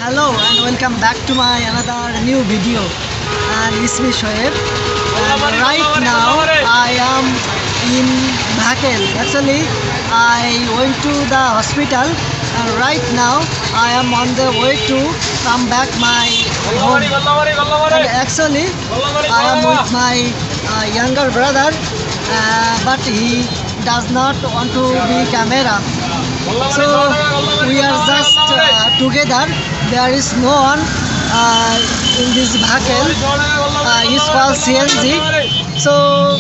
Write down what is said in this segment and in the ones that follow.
Hello and welcome back to my another new video, and it's me Shoaib. And right now I am in Bhakel. Actually I went to the hospital and right now I am on the way to come back my home. And actually I am with my younger brother, but he does not want to be camera. So we are just together. There is no one in this Bhakel. It's called CNG. So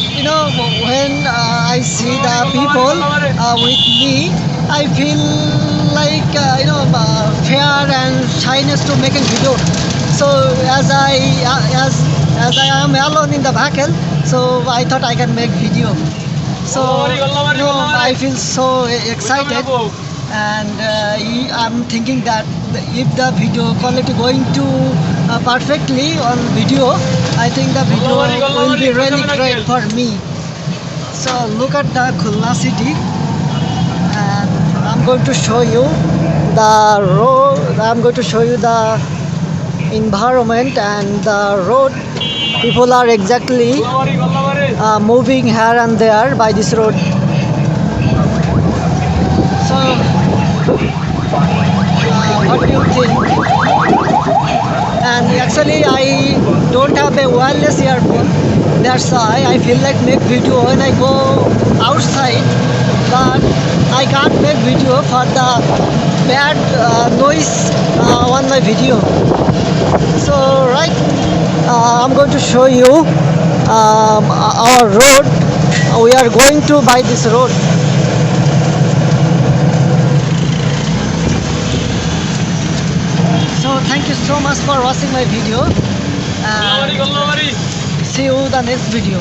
when I see the people with me, I feel like fear and shyness to making video. So as I am alone in the Bhakel, so I thought I can make video. So I feel so excited, and I'm thinking that if the video quality going to perfectly on video, I think the video will be really great for me. So look at the Khulna city, and I'm going to show you the road. I'm going to show you the environment and the road. People are exactly moving here and there by this road. So what do you think? And actually I don't have a wireless earphone. That's why I feel like make video when I go outside, but I can't make video for the bad noise on my video. So I'm going to show you our road. We are going to by this road. So thank you so much for watching my video, and see you the next video.